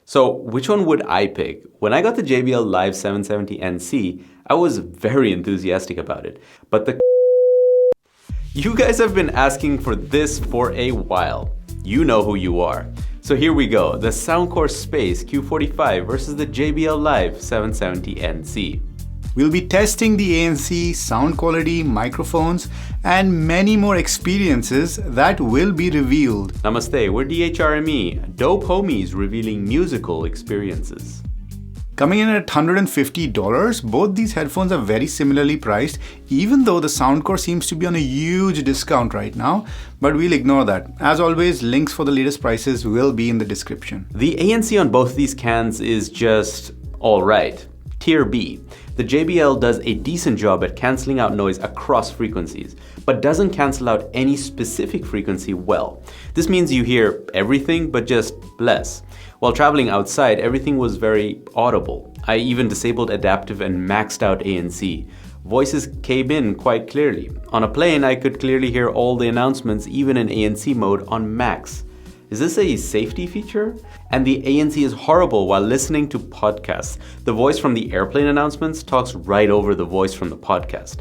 So which one would I pick? When I got the JBL Live 770NC, I was very enthusiastic about it. But you guys have been asking for this for a while. You know who you are. So here we go, the SoundCore Space Q45 versus the JBL Live 770NC. We'll be testing the ANC, sound quality, microphones, and many more experiences that will be revealed. Namaste, we're DHRME, dope homies revealing musical experiences. Coming in at $150, both these headphones are very similarly priced, even though the SoundCore seems to be on a huge discount right now, but we'll ignore that. As always, links for the latest prices will be in the description. The ANC on both these cans is just alright. Tier B. The JBL does a decent job at cancelling out noise across frequencies, but doesn't cancel out any specific frequency well. This means you hear everything, but just less. While traveling outside, everything was very audible. I even disabled adaptive and maxed out ANC. Voices came in quite clearly. On a plane, I could clearly hear all the announcements, even in ANC mode on max. Is this a safety feature? And the ANC is horrible while listening to podcasts. The voice from the airplane announcements talks right over the voice from the podcast.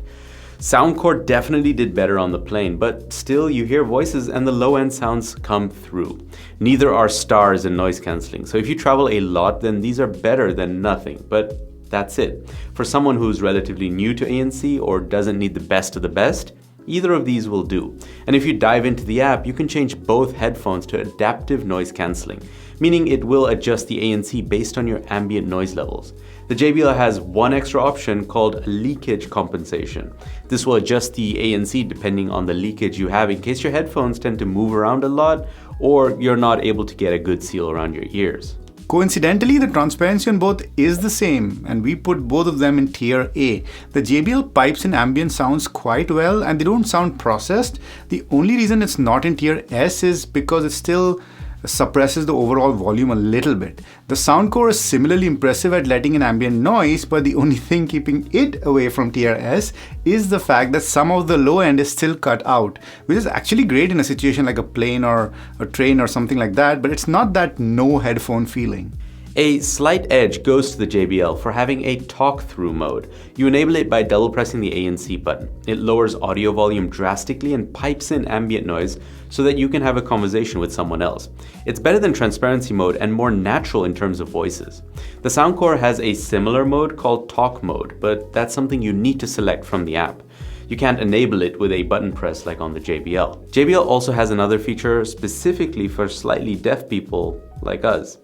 SoundCore definitely did better on the plane, but still you hear voices and the low-end sounds come through. Neither are stars in noise cancelling, so if you travel a lot, then these are better than nothing, but that's it. For someone who's relatively new to ANC or doesn't need the best of the best, either of these will do. And if you dive into the app, you can change both headphones to adaptive noise cancelling, meaning it will adjust the ANC based on your ambient noise levels. The JBL has one extra option called leakage compensation. This will adjust the ANC depending on the leakage you have in case your headphones tend to move around a lot or you're not able to get a good seal around your ears. Coincidentally, the transparency on both is the same, and we put both of them in tier A. The JBL pipes in ambient sounds quite well and they don't sound processed. The only reason it's not in tier S is because it still suppresses the overall volume a little bit. The SoundCore is similarly impressive at letting in ambient noise, but the only thing keeping it away from tier S is the fact that some of the low end is still cut out, which is actually great in a situation like a plane or a train or something like that, but it's not that no headphone feeling. A slight edge goes to the JBL for having a talk-through mode. You enable it by double pressing the ANC button. It lowers audio volume drastically and pipes in ambient noise so that you can have a conversation with someone else. It's better than transparency mode and more natural in terms of voices. The SoundCore has a similar mode called talk mode, but that's something you need to select from the app. You can't enable it with a button press like on the JBL. JBL also has another feature specifically for slightly deaf people like us.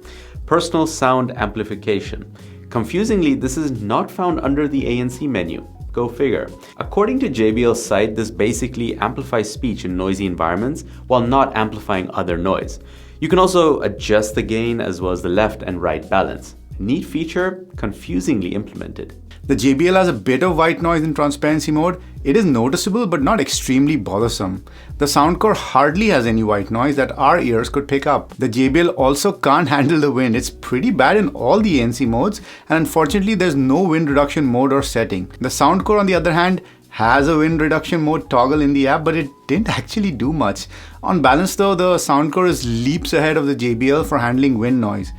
Personal sound amplification. Confusingly, this is not found under the ANC menu. Go figure. According to JBL's site, this basically amplifies speech in noisy environments while not amplifying other noise. You can also adjust the gain as well as the left and right balance. Neat feature, confusingly implemented. The JBL has a bit of white noise in transparency mode. It is noticeable but not extremely bothersome. The SoundCore hardly has any white noise that our ears could pick up. The JBL also can't handle the wind. It's pretty bad in all the ANC modes, and unfortunately there's no wind reduction mode or setting. The SoundCore on the other hand has a wind reduction mode toggle in the app, but it didn't actually do much. On balance though, the SoundCore is leaps ahead of the JBL for handling wind noise,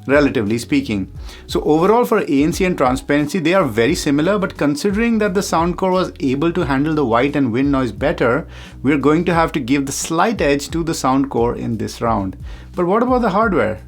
relatively speaking. So overall for ANC and transparency, they are very similar, but considering that the SoundCore was able to handle the white and wind noise better, we're going to have to give the slight edge to the SoundCore in this round. But what about the hardware?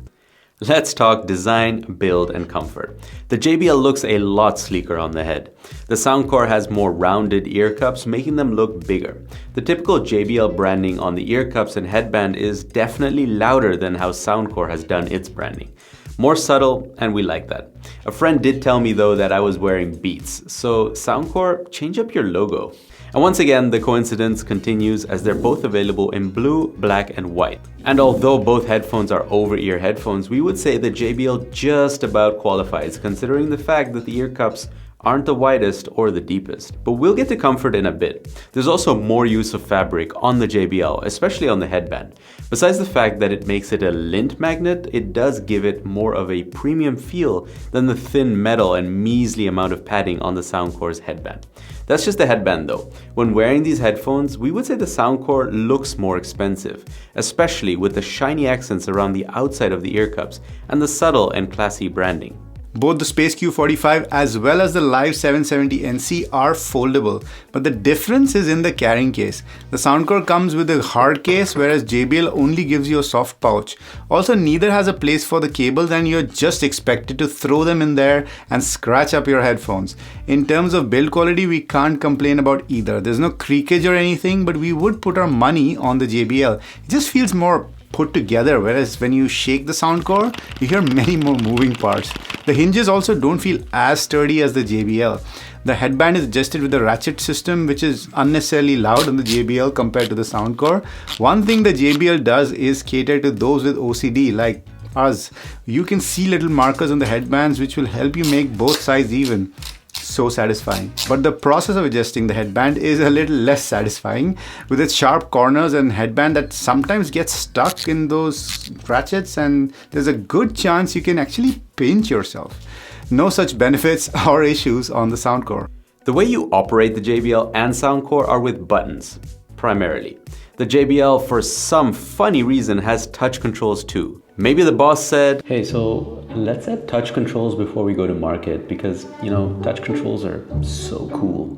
Let's talk design, build, and comfort. The JBL looks a lot sleeker on the head. The SoundCore has more rounded ear cups, making them look bigger. The typical JBL branding on the ear cups and headband is definitely louder than how SoundCore has done its branding. More subtle, and we like that. A friend did tell me though that I was wearing Beats, so SoundCore, change up your logo. And once again, the coincidence continues as they're both available in blue, black, and white. And although both headphones are over-ear headphones, we would say the JBL just about qualifies considering the fact that the ear cups aren't the widest or the deepest. But we'll get to comfort in a bit. There's also more use of fabric on the JBL, especially on the headband. Besides the fact that it makes it a lint magnet, it does give it more of a premium feel than the thin metal and measly amount of padding on the SoundCore's headband. That's just the headband though. When wearing these headphones, we would say the SoundCore looks more expensive, especially with the shiny accents around the outside of the ear cups and the subtle and classy branding. Both the Space Q45 as well as the Live 770NC are foldable, but the difference is in the carrying case. The SoundCore comes with a hard case, whereas JBL only gives you a soft pouch. Also, neither has a place for the cables and you're just expected to throw them in there and scratch up your headphones. In terms of build quality, we can't complain about either. There's no creakage or anything, but we would put our money on the JBL. It just feels more put together, whereas when you shake the SoundCore, you hear many more moving parts. The hinges also don't feel as sturdy as the JBL. The headband is adjusted with the ratchet system, which is unnecessarily loud on the JBL compared to the SoundCore. One thing the JBL does is cater to those with OCD like us. You can see little markers on the headbands which will help you make both sides even. So satisfying. But the process of adjusting the headband is a little less satisfying, with its sharp corners and headband that sometimes gets stuck in those ratchets, and there's a good chance you can actually pinch yourself. No such benefits or issues on the SoundCore. The way you operate the JBL and SoundCore are with buttons, primarily. The JBL, for some funny reason, has touch controls too. Maybe the boss said, hey, so let's add touch controls before we go to market because, you know, touch controls are so cool.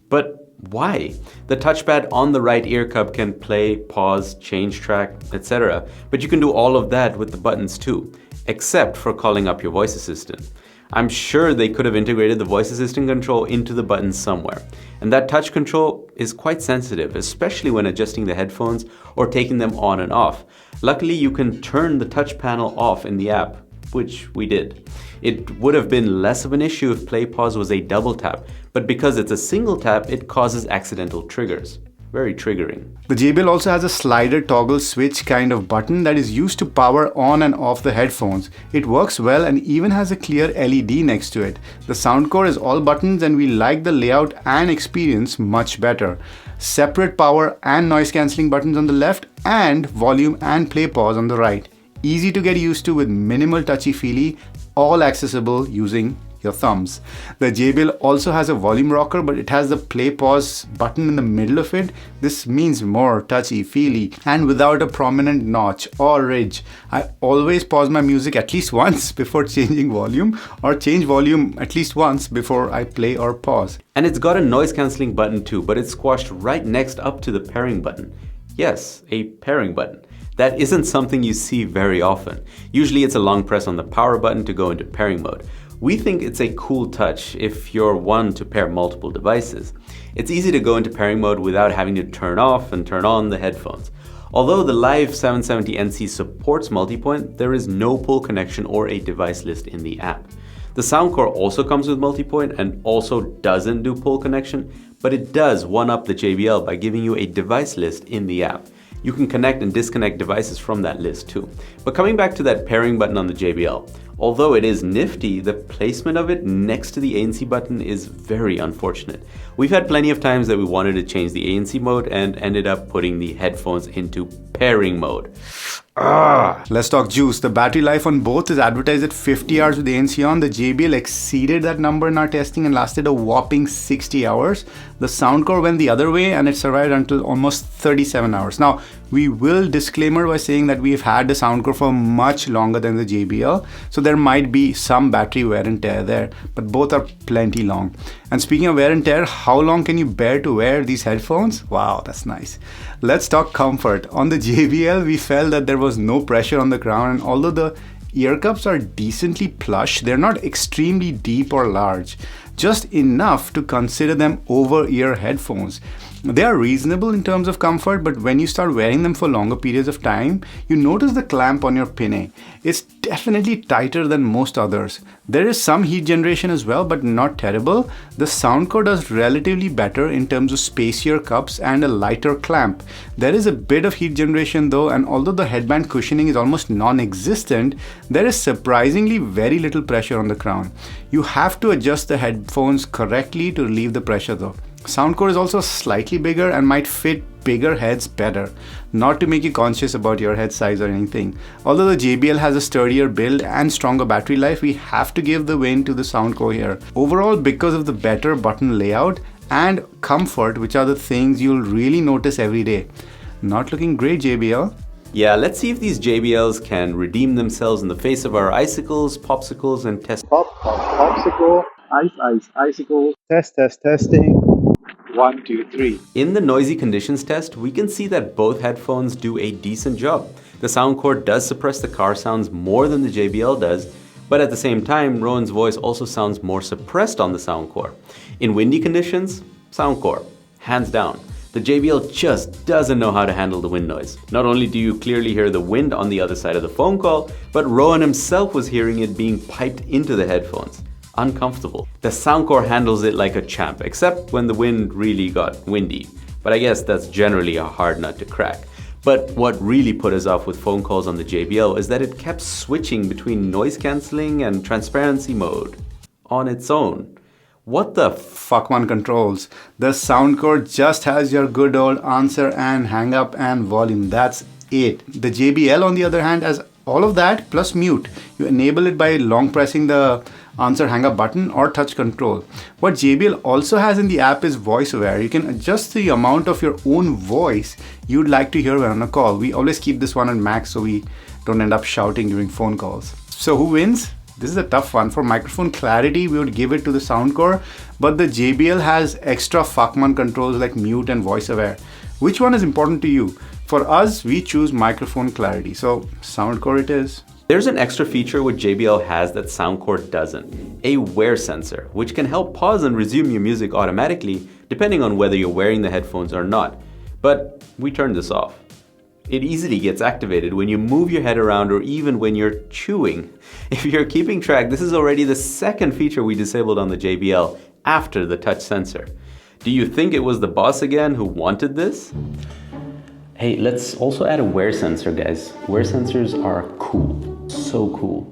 But why? The touchpad on the right ear cup can play, pause, change track, etc. But you can do all of that with the buttons too, except for calling up your voice assistant. I'm sure they could have integrated the voice assistant control into the buttons somewhere. And that touch control is quite sensitive, especially when adjusting the headphones or taking them on and off. Luckily, you can turn the touch panel off in the app, which we did. It would have been less of an issue if play pause was a double tap, but because it's a single tap, it causes accidental triggers. Very triggering. The JBL also has a slider toggle switch kind of button that is used to power on and off the headphones. It works well and even has a clear LED next to it. The SoundCore is all buttons and we like the layout and experience much better. Separate power and noise cancelling buttons on the left and volume and play pause on the right. Easy to get used to with minimal touchy-feely, all accessible using your thumbs. The JBL also has a volume rocker, but it has the play pause button in the middle of it. This means more touchy-feely and without a prominent notch or ridge. I always pause my music at least once before changing volume, or change volume at least once before I play or pause. And it's got a noise cancelling button too, but it's squashed right next up to the pairing button. Yes, a pairing button. That isn't something you see very often. Usually it's a long press on the power button to go into pairing mode. We think it's a cool touch if you're one to pair multiple devices. It's easy to go into pairing mode without having to turn off and turn on the headphones. Although the Live 770NC supports multipoint, there is no pull connection or a device list in the app. The SoundCore also comes with multipoint and also doesn't do pull connection, but it does one-up the JBL by giving you a device list in the app. You can connect and disconnect devices from that list too. But coming back to that pairing button on the JBL, although it is nifty, the placement of it next to the ANC button is very unfortunate. We've had plenty of times that we wanted to change the ANC mode and ended up putting the headphones into pairing mode. Let's talk juice. The battery life on both is advertised at 50 hours with ANC on. The JBL exceeded that number in our testing and lasted a whopping 60 hours. The SoundCore went the other way and it survived until almost 37 hours. Now, we will disclaimer by saying that we've had the SoundCore for much longer than the JBL, so there might be some battery wear and tear there, but both are plenty long. And speaking of wear and tear, how long can you bear to wear these headphones? Wow, that's nice. Let's talk comfort. On the JBL, we felt that there was no pressure on the crown, and although the ear cups are decently plush, they're not extremely deep or large, just enough to consider them over-ear headphones. They are reasonable in terms of comfort, but when you start wearing them for longer periods of time, you notice the clamp on your pinna. It's definitely tighter than most others. There is some heat generation as well, but not terrible. The SoundCore does relatively better in terms of spacier cups and a lighter clamp. There is a bit of heat generation though, and although the headband cushioning is almost non-existent, there is surprisingly very little pressure on the crown. You have to adjust the headphones correctly to relieve the pressure though. SoundCore is also slightly bigger and might fit bigger heads better. Not to make you conscious about your head size or anything. Although the JBL has a sturdier build and stronger battery life, we have to give the win to the SoundCore here. Overall, because of the better button layout and comfort, which are the things you'll really notice every day. Not looking great, JBL. Yeah, let's see if these JBLs can redeem themselves in the face of our icicles, popsicles, and test. Popsicle, ice, icicle, testing. 1, 2, 3. In the noisy conditions test, we can see that both headphones do a decent job. The SoundCore does suppress the car sounds more than the JBL does, but at the same time, Rohan's voice also sounds more suppressed on the SoundCore. In windy conditions, SoundCore, hands down. The JBL just doesn't know how to handle the wind noise. Not only do you clearly hear the wind on the other side of the phone call, but Rohan himself was hearing it being piped into the headphones. Uncomfortable. The SoundCore handles it like a champ, except when the wind really got windy. But I guess that's generally a hard nut to crack. But what really put us off with phone calls on the JBL is that it kept switching between noise cancelling and transparency mode on its own. What the fuck one controls? The SoundCore just has your good old answer and hang up and volume. That's it. The JBL on the other hand has all of that plus mute. You enable it by long pressing the answer hang up button or touch control. What JBL also has in the app is voiceover. You can adjust the amount of your own voice you'd like to hear when on a call. We always keep this one on max so we don't end up shouting during phone calls. So who wins? This is a tough one. For microphone clarity, we would give it to the SoundCore, but the JBL has extra fuckman controls like mute and voiceover. Which one is important to you? For us, we choose microphone clarity. So SoundCore it is. There's an extra feature which JBL has that SoundCore doesn't. A wear sensor, which can help pause and resume your music automatically depending on whether you're wearing the headphones or not. But we turned this off. It easily gets activated when you move your head around or even when you're chewing. If you're keeping track, this is already the second feature we disabled on the JBL after the touch sensor. Do you think it was the boss again who wanted this? Hey, let's also add a wear sensor, guys. Wear sensors are cool. So cool.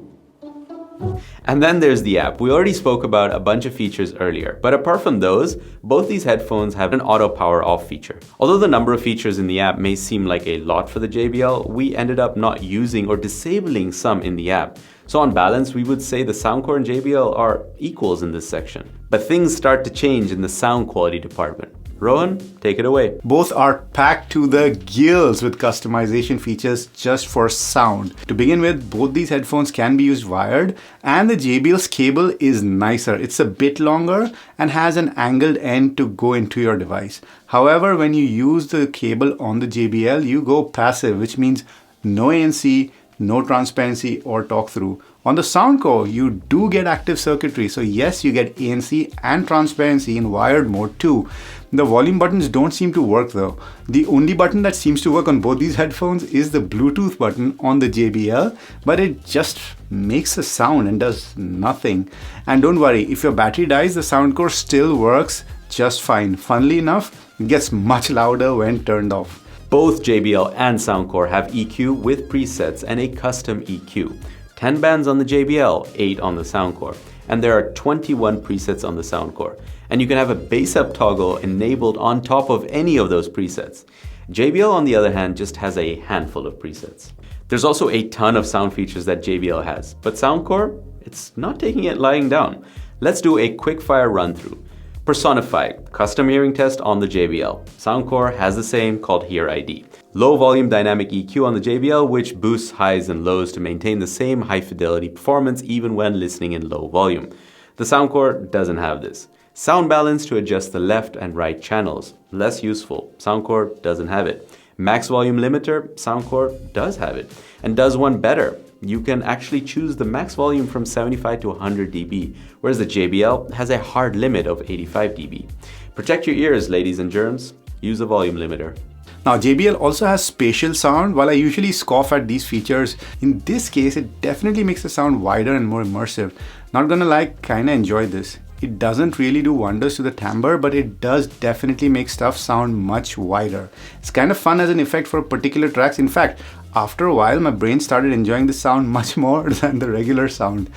And then there's the app. We already spoke about a bunch of features earlier, but apart from those, both these headphones have an auto power off feature. Although the number of features in the app may seem like a lot for the JBL, we ended up not using or disabling some in the app. So on balance, we would say the SoundCore and JBL are equals in this section. But things start to change in the sound quality department. Rohan, take it away. Both are packed to the gills with customization features just for sound. To begin with, both these headphones can be used wired, and the JBL's cable is nicer. It's a bit longer and has an angled end to go into your device. However, when you use the cable on the JBL, you go passive, which means no ANC, no transparency or talk through. On the SoundCore, you do get active circuitry. So yes, you get ANC and transparency in wired mode too. The volume buttons don't seem to work though. The only button that seems to work on both these headphones is the Bluetooth button on the JBL, but it just makes a sound and does nothing. And don't worry, if your battery dies, the SoundCore still works just fine. Funnily enough, it gets much louder when turned off. Both JBL and SoundCore have EQ with presets and a custom EQ. 10 bands on the JBL, 8 on the SoundCore. And there are 21 presets on the SoundCore. And you can have a bass up toggle enabled on top of any of those presets. JBL, on the other hand, just has a handful of presets. There's also a ton of sound features that JBL has, but SoundCore, it's not taking it lying down. Let's do a quick fire run through. Personify, custom hearing test on the JBL. SoundCore has the same, called Hear ID. Low volume dynamic EQ on the JBL, which boosts highs and lows to maintain the same high fidelity performance even when listening in low volume. The SoundCore doesn't have this. Sound balance to adjust the left and right channels. Less useful. SoundCore doesn't have it. Max volume limiter, SoundCore does have it. And does one better. You can actually choose the max volume from 75 to 100 dB, whereas the JBL has a hard limit of 85 dB. Protect your ears, ladies and germs. use a volume limiter. Now JBL also has spatial sound. While I usually scoff at these features, in this case it definitely makes the sound wider and more immersive. Not gonna lie, kinda enjoy this. It doesn't really do wonders to the timbre, but it does definitely make stuff sound much wider. It's kind of fun as an effect for particular tracks. In fact, after a while my brain started enjoying the sound much more than the regular sound.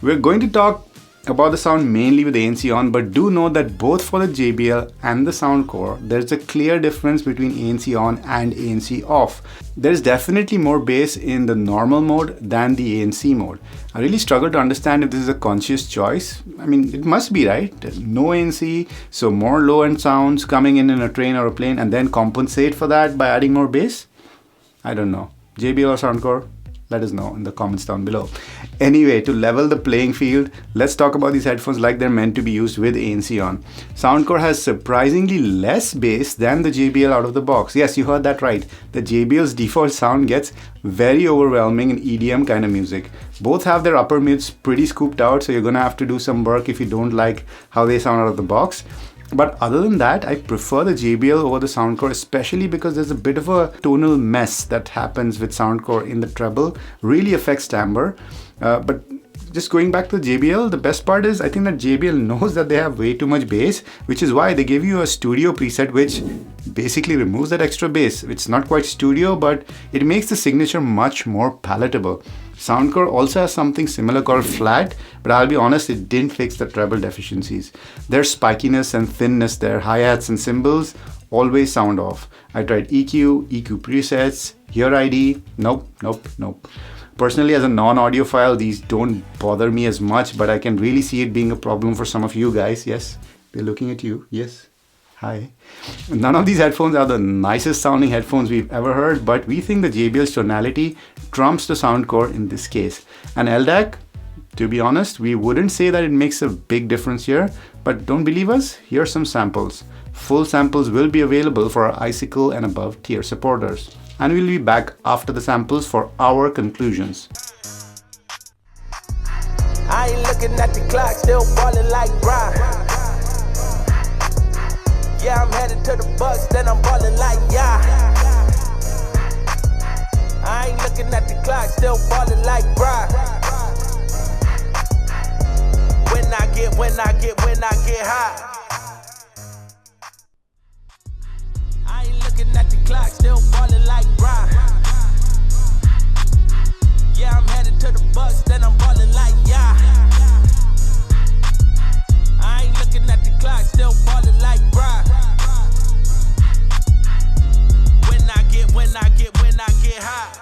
We're going to talk about the sound mainly with ANC on, but do know that both for the JBL and the SoundCore, there's a clear difference between ANC on and ANC off. There's definitely more bass in the normal mode than the ANC mode. I really struggle to understand if this is a conscious choice. I mean, it must be, right? No ANC, so more low-end sounds coming in a train or a plane, and then compensate for that by adding more bass? I don't know. JBL or SoundCore? Let us know in the comments down below. Anyway, to level the playing field, let's talk about these headphones like they're meant to be used with ANC on. SoundCore has surprisingly less bass than the JBL out of the box. Yes, you heard that right. The JBL's default sound gets very overwhelming in EDM kind of music. Both have their upper mids pretty scooped out, so you're gonna have to do some work if you don't like how they sound out of the box. But other than that, I prefer the JBL over the SoundCore, especially because there's a bit of a tonal mess that happens with SoundCore in the treble, really affects timbre. But just going back to the JBL, the best part is I think that JBL knows that they have way too much bass, which is why they give you a studio preset which basically removes that extra bass. It's not quite studio, but it makes the signature much more palatable. SoundCore also has something similar called flat, but I'll be honest, it didn't fix the treble deficiencies. There's spikiness and thinness there, hi-hats and cymbals always sound off. I tried EQ presets, Hear ID, nope. Personally, as a non-audiophile, these don't bother me as much, but I can really see it being a problem for some of you guys. Yes, they're looking at you. Yes. Hi. None of these headphones are the nicest sounding headphones we've ever heard, but we think the JBL's tonality trumps the SoundCore in this case. And LDAC, to be honest, we wouldn't say that it makes a big difference here, but don't believe us? Here's some samples. Full samples will be available for our Icicle and above tier supporters. And we'll be back after the samples for our conclusions. I ain't looking at the clock, still ballin' like Brian. Yeah, I'm headed to the Bucks, then I'm ballin' like yeah. I ain't looking at the clock, still ballin' like Brian. When I get high. I ain't looking at the clock, still ballin' like Brian. Yeah, I'm headed to the Bucks, then I'm ballin' like yeah. I ain't looking at the clock, still ballin' like Brian. When I get high.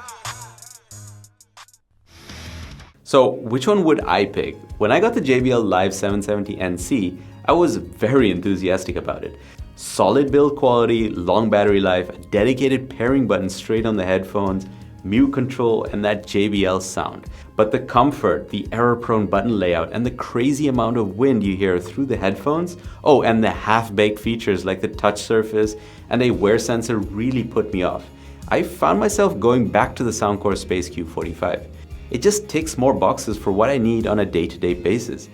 So which one would I pick? When I got the JBL Live 770 NC, I was very enthusiastic about it. Solid build quality, long battery life, a dedicated pairing button straight on the headphones, mute control, and that JBL sound. But the comfort, the error-prone button layout, and the crazy amount of wind you hear through the headphones, oh, and the half-baked features like the touch surface and a wear sensor really put me off. I found myself going back to the SoundCore Space Q45. It just ticks more boxes for what I need on a day-to-day basis.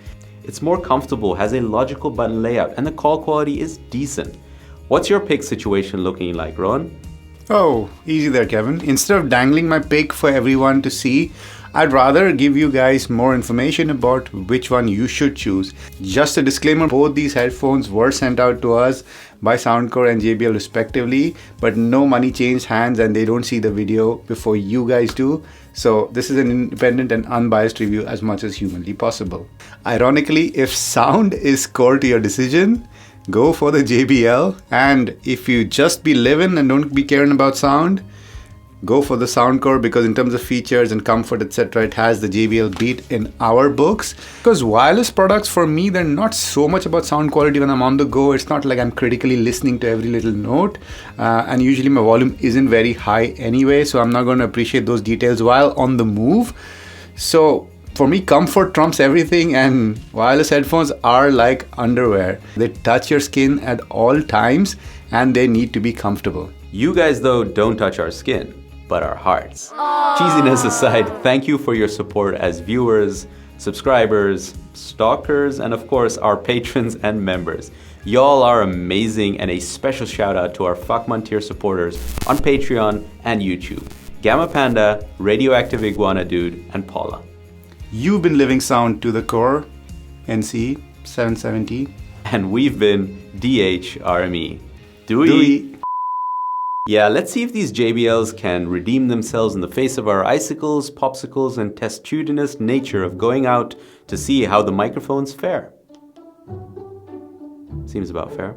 It's more comfortable, has a logical button layout, and the call quality is decent. What's your pick situation looking like, Rohan? Oh, easy there, Kevin. Instead of dangling my pick for everyone to see, I'd rather give you guys more information about which one you should choose. Just a disclaimer, both these headphones were sent out to us by SoundCore and JBL respectively, but no money changed hands and they don't see the video before you guys do. So this is an independent and unbiased review as much as humanly possible. Ironically, if sound is core to your decision, go for the JBL, and if you just be living and don't be caring about sound, go for the SoundCore, because in terms of features and comfort, etc., it has the JBL beat in our books. Because wireless products, for me, they're not so much about sound quality when I'm on the go. It's not like I'm critically listening to every little note, and usually my volume isn't very high anyway, so I'm not going to appreciate those details while on the move. So for me, comfort trumps everything, and wireless headphones are like underwear. They touch your skin at all times and they need to be comfortable. You guys, though, don't touch our skin, but our hearts. Cheesiness aside, thank you for your support as viewers, subscribers, stalkers, and of course our patrons and members. Y'all are amazing, and a special shout out to our Fuckman tier supporters on Patreon and YouTube. Gamma Panda, Radioactive Iguana Dude, and Paula. You've been living sound to the core, NC 770. And we've been DHRME. Dewey. Yeah, let's see if these JBLs can redeem themselves in the face of our icicles, popsicles, and testudinous nature of going out to see how the microphones fare. Seems about fair.